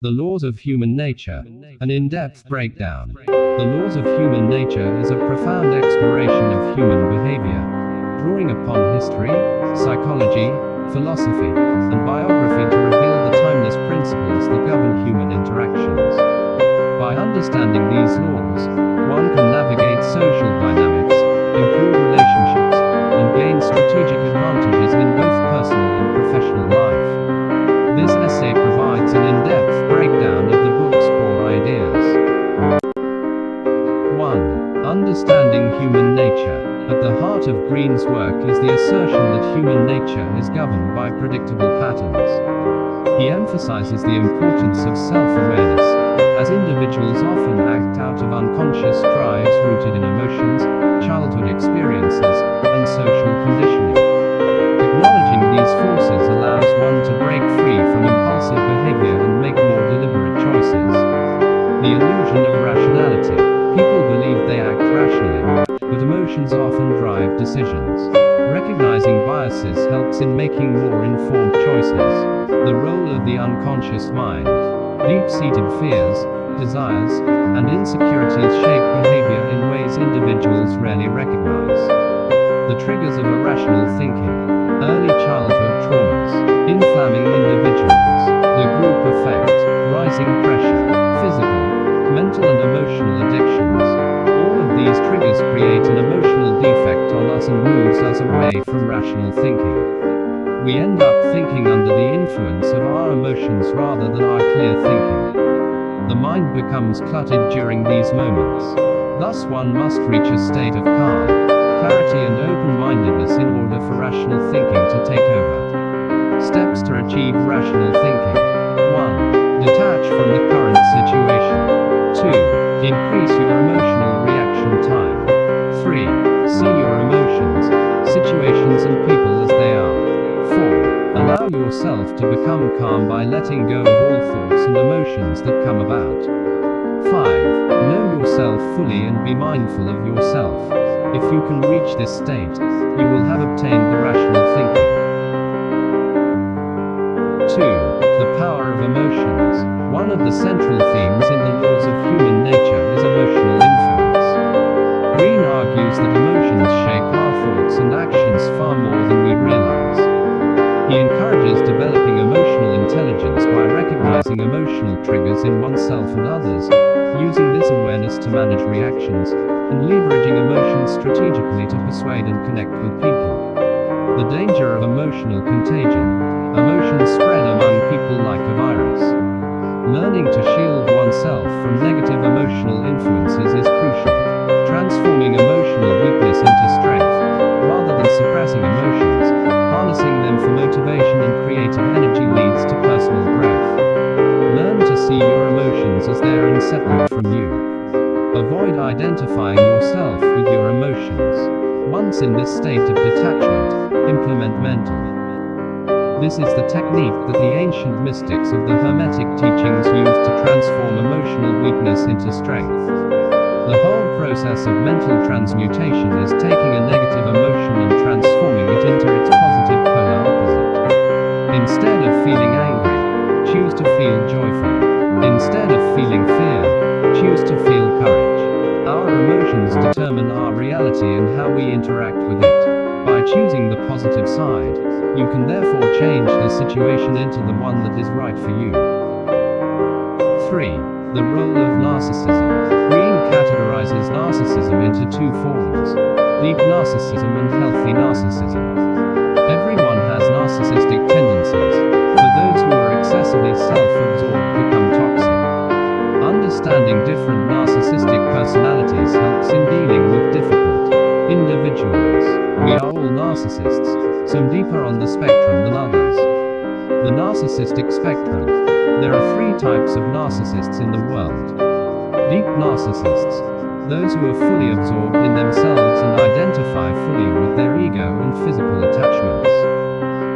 The Laws of Human Nature, an in-depth breakdown. The Laws of Human Nature is a profound exploration of human behavior, drawing upon history, psychology, philosophy, and biography to reveal the timeless principles that govern human interactions. By understanding these laws, one can navigate social dynamics, improve relationships, and gain strategic advantages in both personal and professional life. This essay provides an in-depth breakdown of the book's core ideas. 1. Understanding human nature. At the heart of Green's work is the assertion that human nature is governed by predictable patterns. He emphasizes the importance of self-awareness, as individuals often act out of unconscious drives rooted in emotions, childhood experiences, and social conditioning. Acknowledging these forces allows one to break free from impulsive behavior and make more deliberate choices. The illusion of rationality. People believe they act rationally, but emotions often drive decisions. Recognizing biases helps in making more informed choices. The role of the unconscious mind. Deep-seated fears, desires, and insecurities shape behavior in ways individuals rarely recognize. The triggers of irrational thinking. Early childhood traumas. Inflaming individuals. The group effect. Rising pressure. Physical, mental and emotional addictions. All of these triggers create an emotional defect on us and moves us away from rational thinking. We end up thinking under the influence of our emotions rather than our clear thinking. The mind becomes cluttered during these moments. Thus one must reach a state of calm, clarity and open-mindedness in order for rational thinking to take over. Steps to achieve rational thinking. 1. Detach from the current situation. 2. Increase your emotional reaction time. 3. See your emotions, situations and people as they are. 4. Allow yourself to become calm by letting go of all thoughts and emotions that come about. 5. Know yourself fully and be mindful of yourself. If you can reach this state, you will have obtained the rational thinking. 2. The power of emotions. One of the central themes in the laws of human nature is emotional influence. Green argues that emotions shape our thoughts and actions far more than we realize. He encourages developing emotional intelligence by recognizing emotional triggers in oneself and others, using this awareness to manage reactions, and leveraging emotions strategically to persuade and connect with people. The danger of emotional contagion. Emotions spread among people like a virus. Learning to shield oneself from negative emotional influences is crucial. Transforming emotional weakness into strength, rather than suppressing emotions, harnessing them for motivation and creative energy leads to personal growth. Learn to see your emotions as they are inseparable from you. Avoid identifying yourself with your emotions. Once in this state of detachment, implement mental. This is the technique that the ancient mystics of the Hermetic teachings used to transform emotional weakness into strength. The whole process of mental transmutation is taking a negative emotion and transforming it into its positive polar opposite. Instead of feeling angry, choose to feel joyful. Instead of feeling fear, choose to feel courage. Our emotions determine our reality and how we interact with it. By choosing the positive side, you can therefore change the situation into the one that is right for you. 3. The role of narcissism. Green categorizes narcissism into two forms: deep narcissism and healthy narcissism. Everyone has narcissistic tendencies, but those who are excessively self-absorbed become toxic. Understanding different narcissistic personalities helps in dealing with difficult individuals. We are all narcissists, some deeper on the spectrum than others. The narcissistic spectrum. There are 3 types of narcissists in the world. Deep narcissists. Those who are fully absorbed in themselves and identify fully with their ego and physical attachments.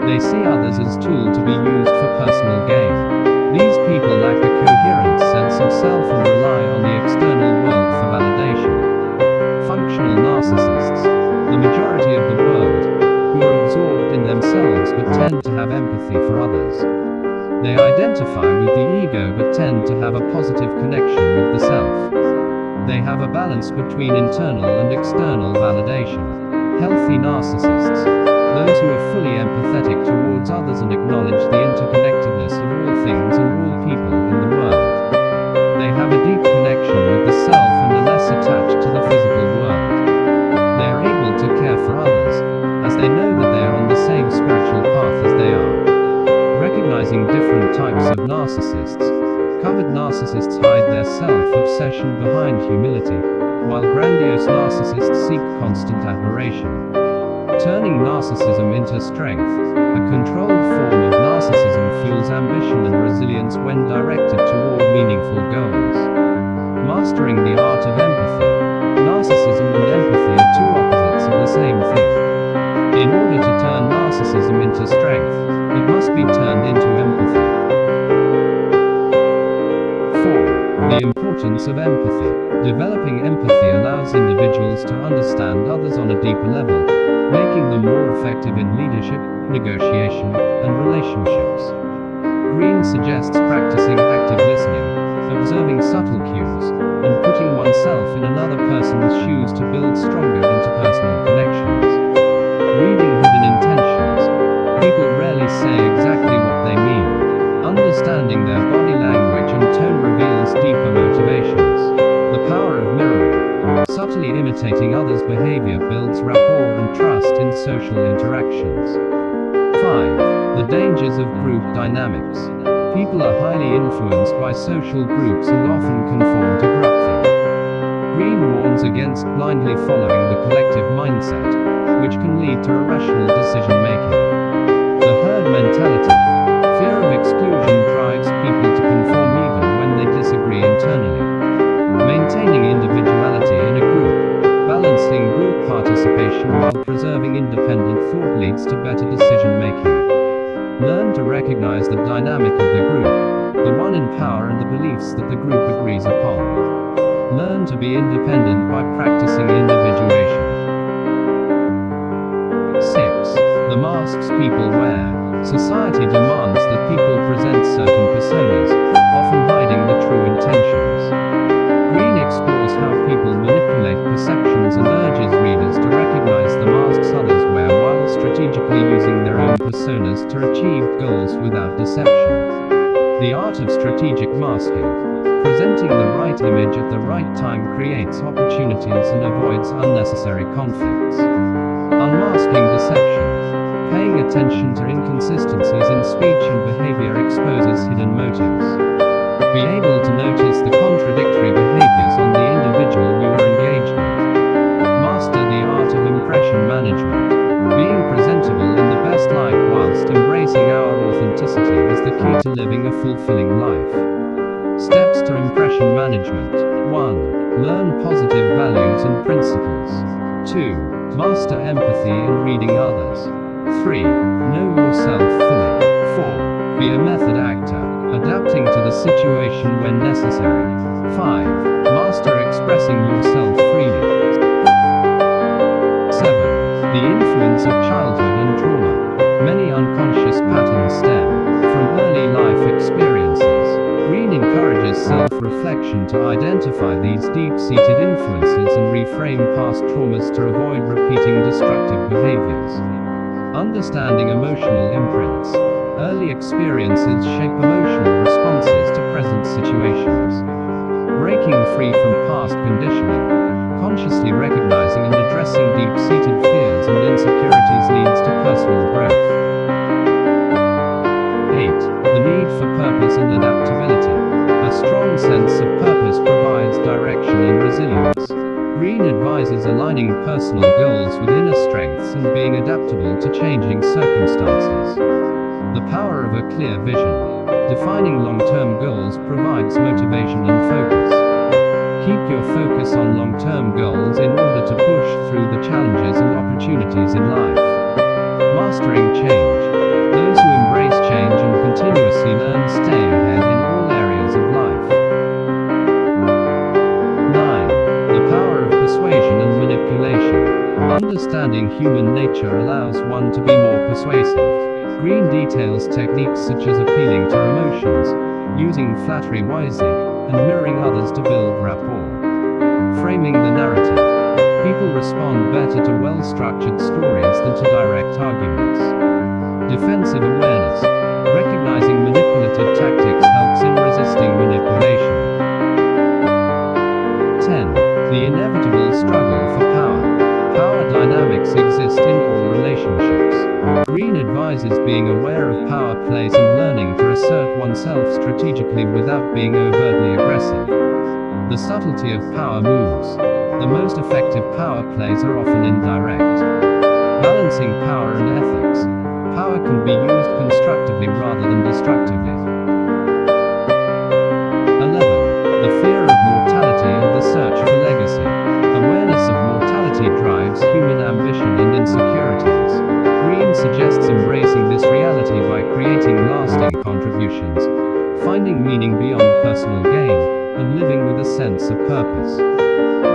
They see others as tools to be used for personal gain. These people lack a coherent sense of self and rely on the external world for validation. Functional narcissists. The majority of the world, who are absorbed in themselves but tend to have empathy for others. They identify with the ego but tend to have a positive connection with the self. They have a balance between internal and external validation. Healthy narcissists. Those who are fully empathetic towards others and acknowledge the interconnectedness of all things and all people in the world. They have a deep connection with the self and are less attached to the physical world. They are able to care for others, as they know that they are on the same spiritual path as they are. Recognizing different types of narcissists. Covered narcissists hide their self-obsession behind humility, while grandiose narcissists seek constant admiration. Turning narcissism into strength. A controlled form of narcissism fuels ambition and resilience when directed toward meaningful goals. Mastering the art of empathy. Narcissism and empathy are two opposites of the same thing. In order to turn narcissism into strength, it must be turned into empathy. 4. The importance of empathy. Developing empathy allows individuals to understand others on a deeper level, making them more effective in leadership, negotiation, and relationships. Green suggests practicing active listening, observing subtle cues, and putting oneself in another person's shoes to build stronger interpersonal connections. Reading hidden intentions. People rarely say exactly what they mean. Understanding their body language and tone reveals deeper motivations. The power of mirroring. Subtly imitating others' behavior builds rapport and trust in social interactions. 5. The dangers of group dynamics. People are highly influenced by social groups and often conform to groupthink. Green warns against blindly following the collective mindset, which can lead to irrational decision-making. The herd mentality. Fear of exclusion drives people to conform even when they disagree internally. Maintaining individuality in a group. Balancing group participation while preserving independent thought leads to better decision-making. Learn to recognize the dynamic of the group, the one in power and the beliefs that the group agrees upon. Learn to be independent by practicing individuation. 6. The masks people wear. Society demands that people present certain personas, often hiding the true intentions. Green explores how people manipulate perceptions and urges readers to recognize the masks others wear while strategically using their own personas to achieve goals without deception. The art of strategic masking. Presenting the right image at the right time creates opportunities and avoids unnecessary conflicts. Unmasking deception. Paying attention to inconsistencies in speech and behavior exposes hidden motives. Be able to notice the contradictory behaviors on the individual you are engaged with. Master the art of impression management. Being presentable in the best light whilst embracing our authenticity is the key to living a fulfilling life. Steps to impression management. 1. Learn positive values and principles. 2. Master empathy in reading others. 3. Know yourself fully. 4. Be a method actor, adapting to the situation when necessary. 5. Master expressing yourself freely. 7. The influence of childhood and trauma. Many unconscious patterns stem from early life experiences. Green encourages self-reflection to identify these deep-seated influences and reframe past traumas to avoid repeating destructive behaviors. Understanding emotional imprints. Early experiences shape emotional responses to present situations. Breaking free from past conditioning. Consciously recognizing and addressing deep-seated fears and insecurities leads to personal growth. 8. The need for purpose and adaptability. A strong sense of purpose provides direction and resilience. Green advises aligning personal goals with inner strengths and being adaptable to changing circumstances. The power of a clear vision. Defining long-term goals provides motivation and focus. Keep your focus on long-term goals in order to push through the challenges and opportunities in life. Mastering change. Those who embrace change and continuously learn stay ahead in all areas of life. 9. The power of persuasion and manipulation. Understanding human nature allows one to be more persuasive. Green details techniques such as appealing to emotions, using flattery wisely, and mirroring others to build rapport. Framing the narrative. People respond better to well-structured stories than to direct arguments. Defensive awareness. Recognizing manipulative tactics helps in resisting manipulation. 10. The inevitable struggle for power. Power dynamics exist in all relationships. Green advises being aware of power plays and learning to assert oneself strategically without being overtly aggressive. The subtlety of power moves. The most effective power plays are often indirect. Balancing power and ethics. Power can be used constructively rather than destructively. 11. The fear of mortality and the search for legacy. Awareness of mortality drives human ambition and insecurities. Green suggests embracing this reality by creating lasting contributions, finding meaning beyond personal gain, and living with a sense of purpose.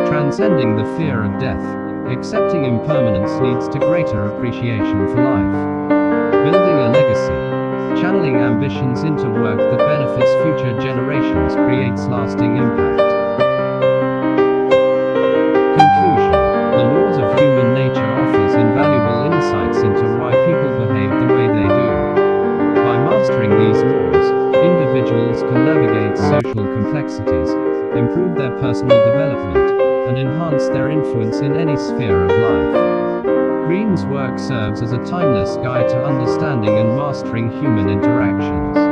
Transcending the fear of death. Accepting impermanence leads to greater appreciation for life. Building a legacy. Channeling ambitions into work that benefits future generations creates lasting impact. Conclusion. The laws of human nature offers invaluable insights into why people behave the way they do. By mastering these laws, individuals can navigate social complexities, improve their personal development, and enhance their influence in any sphere of life. Green's work serves as a timeless guide to understanding and mastering human interactions.